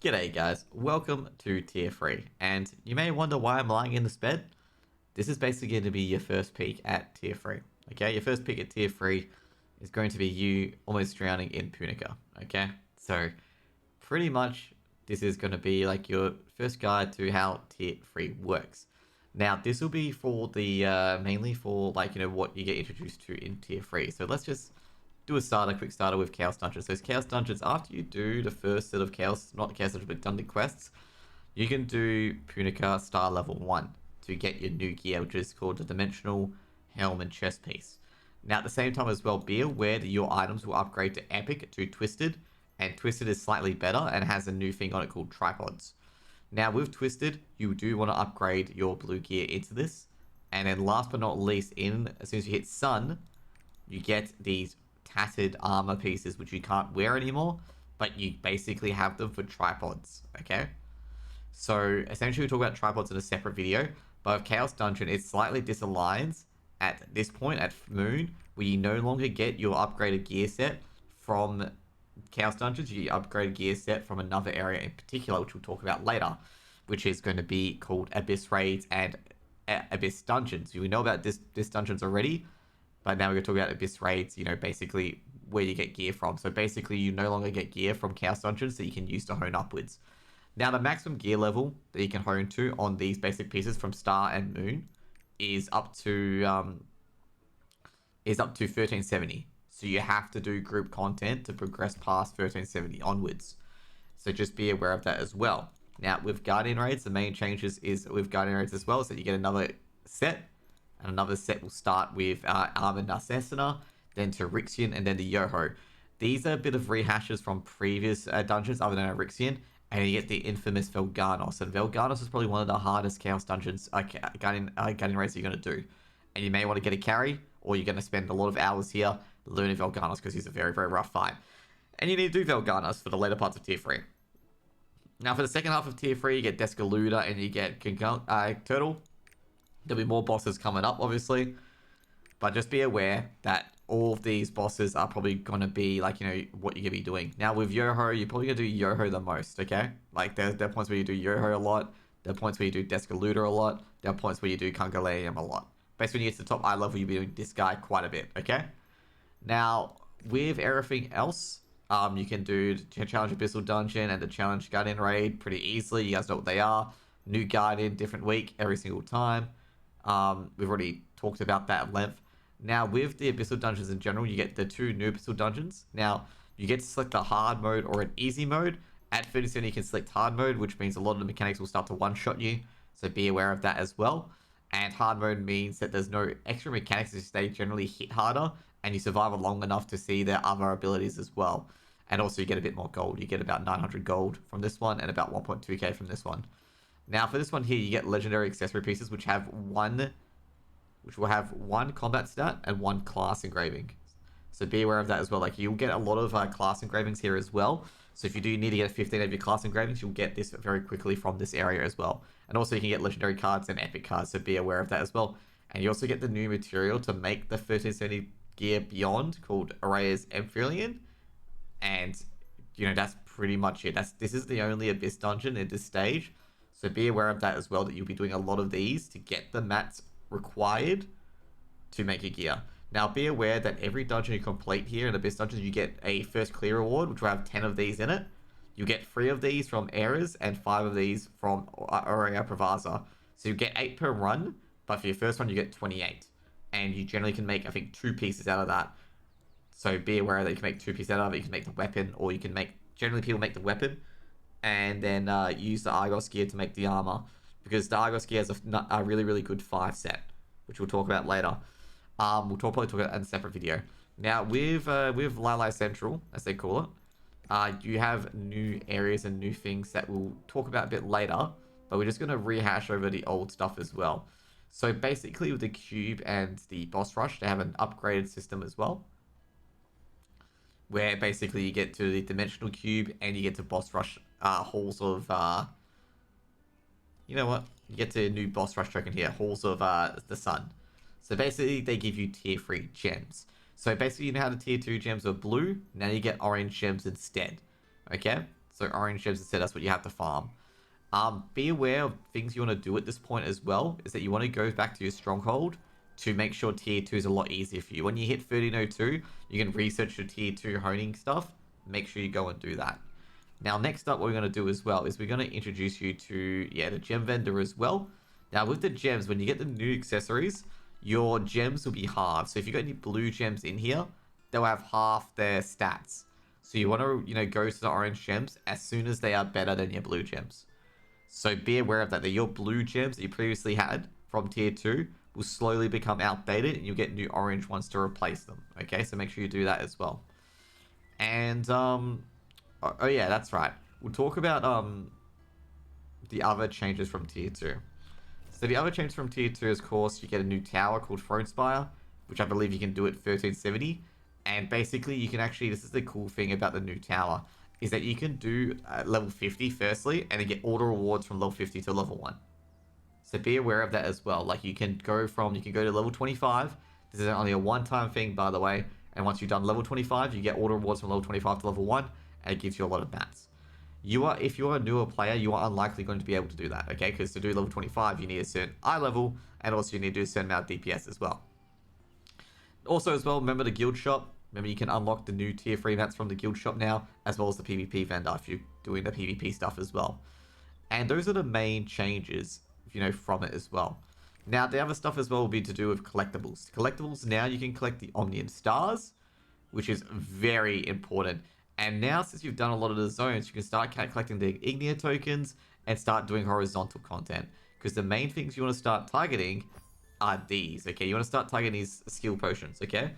G'day guys, welcome to Tier 3, and you may wonder why I'm lying in this bed. This is basically going to be your first peek at Tier 3, okay? Your first peek at Tier 3 is going to be you almost drowning in Punica, okay? So, pretty much, this is going to be like your first guide to how Tier 3 works. Now, this will be for the, mainly for, like, what you get introduced to in Tier 3. So let's just do a quick starter with Chaos Dungeons. So Chaos Dungeons, after you do the first set of Chaos, not Chaos Dungeons, but Dungeon quests, you can do Punica Star Level 1 to get your new gear, which is called the Dimensional Helm and Chest Piece. Now, at the same time as well, be aware that your items will upgrade to Epic to Twisted, and Twisted is slightly better and has a new thing on it called Tripods. Now, with Twisted, you do want to upgrade your blue gear into this, and then last but not least, as soon as you hit Sun, you get these tattered armor pieces which you can't wear anymore, but you basically have them for tripods, okay? So essentially we talk about tripods in a separate video, but with Chaos Dungeon it slightly disaligns at this point at Moon, where you no longer get your upgraded gear set from Chaos Dungeons, you get upgraded gear set from another area in particular, which we'll talk about later, which is going to be called Abyss Raids and Abyss Dungeons. We know about this dungeons already, but now we're going to talk about Abyss Raids, basically where you get gear from. So basically, you no longer get gear from Chaos Dungeons that you can use to hone upwards. Now, the maximum gear level that you can hone to on these basic pieces from Star and Moon is up to 1370. So you have to do group content to progress past 1370 onwards. So just be aware of that as well. Now, with Guardian Raids, the main changes is with Guardian Raids as well, so you get another set. And another set will start with Armored Narcissina, then Tyrixian, and then the Yoho. These are a bit of rehashes from previous dungeons other than Tyrixian, and you get the infamous Velgarnos. And Velgarnos is probably one of the hardest Chaos Dungeons, Guardian Raids you're going to do. And you may want to get a carry, or you're going to spend a lot of hours here learning Velgarnos because he's a very, very rough fight. And you need to do Velgarnos for the later parts of Tier 3. Now, for the second half of Tier 3, you get Descaluda and you get Turtle. There'll be more bosses coming up, obviously. But just be aware that all of these bosses are probably going to be, what you're going to be doing. Now, with Yoho, you're probably going to do Yoho the most, okay? Like, there are points where you do Yoho a lot. There are points where you do Descaluda a lot. There are points where you do Kungaleum a lot. Basically, when you get to the top eye level, you'll be doing this guy quite a bit, okay? Now, with everything else, you can do the Challenge Abyssal Dungeon and the Challenge Guardian Raid pretty easily. You guys know what they are. New Guardian, different week, every single time. We've already talked about that at length. Now, with the Abyssal Dungeons in general, you get the two new Abyssal Dungeons. Now, you get to select a hard mode or an easy mode. At 30%, you can select hard mode, which means a lot of the mechanics will start to one-shot you. So be aware of that as well. And hard mode means that there's no extra mechanics, as they generally hit harder, and you survive long enough to see their other abilities as well. And also, you get a bit more gold. You get about 900 gold from this one, and about 1.2k from this one. Now, for this one here, you get legendary accessory pieces, which will have one combat stat and one class engraving. So be aware of that as well. Like, you'll get a lot of class engravings here as well. So if you do need to get 15 of your class engravings, you'll get this very quickly from this area as well. And also, you can get legendary cards and epic cards, so be aware of that as well. And you also get the new material to make the 1370 gear beyond, called Araya's Amphilean. And, that's pretty much it. This is the only Abyss dungeon in this stage. So be aware of that as well, that you'll be doing a lot of these to get the mats required to make your gear. Now, be aware that every dungeon you complete here in Abyss Dungeons, you get a first clear reward, which will have 10 of these in it. You get 3 of these from Eras and 5 of these from Aurea Pravasa. So you get 8 per run, but for your first one, you get 28. And you generally can make, I think, 2 pieces out of that. So be aware that you can make 2 pieces out of it. You can make the weapon, or you can make, generally people make the weapon, and then use the Argos gear to make the armor, because the Argos gear has a really, really good 5 set, which we'll talk about later. We'll probably talk about that in a separate video. Now, with Lili Central, as they call it, you have new areas and new things that we'll talk about a bit later, but we're just going to rehash over the old stuff as well. So basically, with the cube and the boss rush, they have an upgraded system as well, where basically you get to the dimensional cube and you get to boss rush halls of you get to a new boss rush token here, halls of the sun. So basically they give you tier 3 gems. So basically, you know how the tier 2 gems are blue, now you get orange gems instead. Okay, so So orange gems instead, that's what you have to farm. Be aware of things you want to do at this point as well, is that you want to go back to your Stronghold to make sure tier 2 is a lot easier for you. When you hit 1302, you can research your tier 2 honing stuff. Make sure you go and do that. Now, next up, what we're going to do as well is we're going to introduce you to, the gem vendor as well. Now, with the gems, when you get the new accessories, your gems will be halved. So if you got any blue gems in here, they'll have half their stats. So you want to, go to the orange gems as soon as they are better than your blue gems. So be aware of that your blue gems that you previously had from tier 2 will slowly become outdated and you'll get new orange ones to replace them. Okay, so make sure you do that as well. And, oh yeah, that's right. We'll talk about the other changes from tier 2. So the other change from tier 2 is, of course, you get a new tower called Thronespire, which I believe you can do at 1370. And basically, you can actually, this is the cool thing about the new tower, is that you can do level 50 firstly, and then get all the rewards from level 50 to level 1. So be aware of that as well. Like you can go to level 25. This is only a one-time thing, by the way. And once you've done level 25, you get all the rewards from level 25 to level 1, and it gives you a lot of mats. If you're a newer player, you are unlikely going to be able to do that, okay? Because to do level 25, you need a certain eye level, and also you need to do a certain amount of DPS as well. Also as well, remember the guild shop. Remember, you can unlock the new tier 3 mats from the guild shop now, as well as the PvP vendor if you're doing the PvP stuff as well. And those are the main changes, from it as well. Now, the other stuff as well will be to do with collectibles. Collectibles, now you can collect the Omnium Stars, which is very important. And now, since you've done a lot of the zones, you can start collecting the Ignia tokens and start doing horizontal content. Because the main things you want to start targeting are these, okay? You want to start targeting these skill potions, okay?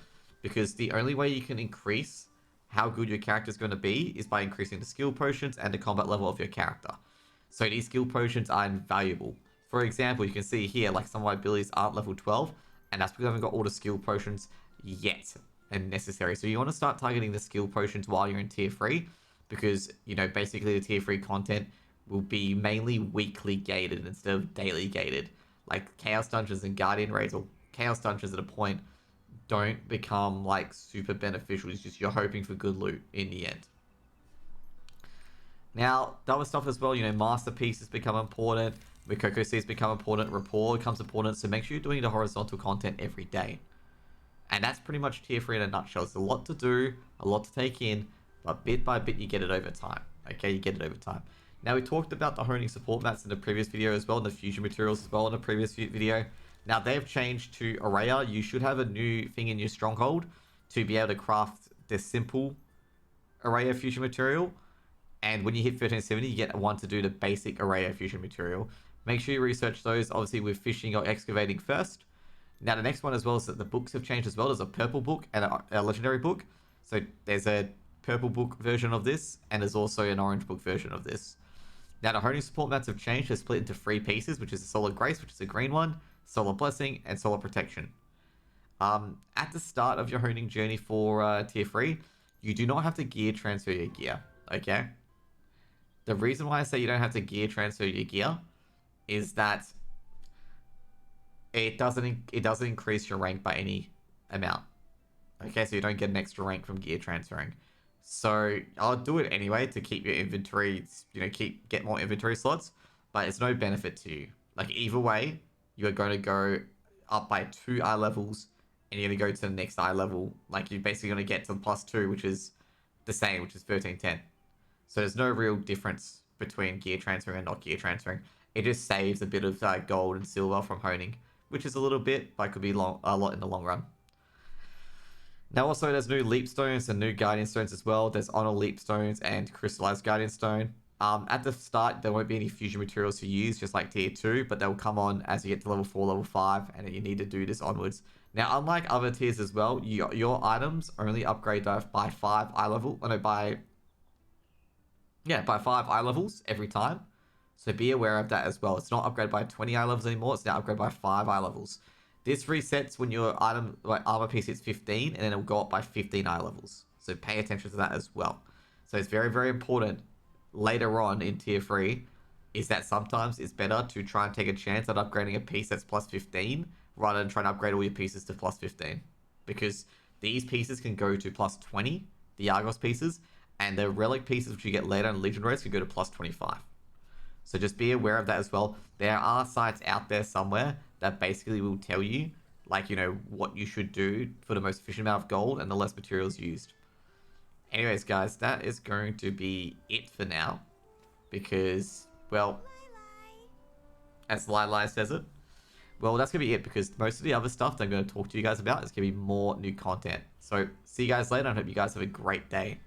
Because the only way you can increase how good your character is going to be is by increasing the skill potions and the combat level of your character. So these skill potions are invaluable. For example, you can see here, like some of my abilities aren't level 12, and that's because I haven't got all the skill potions yet and necessary. So you want to start targeting the skill potions while you're in tier 3, because, basically the tier 3 content will be mainly weekly gated instead of daily gated. Like Chaos Dungeons and Guardian Raids, or Chaos Dungeons at a point, don't become like super beneficial. It's just you're hoping for good loot in the end. Now, the other stuff as well, masterpieces become important, Cocoa Seeds become important, rapport becomes important, so make sure you're doing the horizontal content every day. And that's pretty much tier 3 in a nutshell. It's a lot to do, a lot to take in, but bit by bit you get it over time. Okay, you get it over time. Now, we talked about the honing support mats in the previous video as well, and the fusion materials as well in the previous video. Now, they've changed to Araya. You should have a new thing in your Stronghold to be able to craft the simple Araya fusion material. And when you hit 1370, you get one to do the basic Araya fusion material. Make sure you research those, obviously, with fishing or excavating first. Now, the next one as well is that the books have changed as well. There's a purple book and a legendary book. So there's a purple book version of this, and there's also an orange book version of this. Now, the honing support mats have changed. They're split into 3 pieces, which is a Solar Grace, which is a green one, Solar Blessing, and Solar Protection. At the start of your honing journey for tier 3, you do not have to gear transfer your gear, okay? The reason why I say you don't have to gear transfer your gear is that it doesn't increase your rank by any amount. Okay, so you don't get an extra rank from gear transferring. So I'll do it anyway to keep your inventory, get more inventory slots, but it's no benefit to you. Like either way, you are going to go up by 2 eye levels, and you're going to go to the next eye level. Like you're basically going to get to +2, which is the same, which is 1310. So there's no real difference between gear transferring and not gear transferring. It just saves a bit of gold and silver from honing, which is a little bit, but could be a lot in the long run. Now also there's new leap stones and new guardian stones as well. There's honor leap stones and crystallized guardian stone. At the start, there won't be any fusion materials to use, just like tier 2, but they'll come on as you get to level 4, level 5, and you need to do this onwards. Now, unlike other tiers as well, your items only upgrade by 5 eye level, by 5 eye levels every time. So be aware of that as well. It's not upgraded by 20 eye levels anymore, it's now upgraded by 5 eye levels. This resets when your item, like armor piece, hits 15, and then it'll go up by 15 eye levels. So pay attention to that as well. So it's very, very important later on in tier 3 is that sometimes it's better to try and take a chance at upgrading a piece that's plus 15 rather than trying to upgrade all your pieces to plus 15. Because these pieces can go to plus 20, the Argos pieces, And the relic pieces which you get later on Legion rates can go to plus 25. So just be aware of that as well. There are sites out there somewhere that basically will tell you, like, what you should do for the most efficient amount of gold and the less materials used. Anyways, guys, that is going to be it for now. Because, well, as Lai says it, well, that's going to be it, because most of the other stuff that I'm going to talk to you guys about is going to be more new content. So, see you guys later, and I hope you guys have a great day.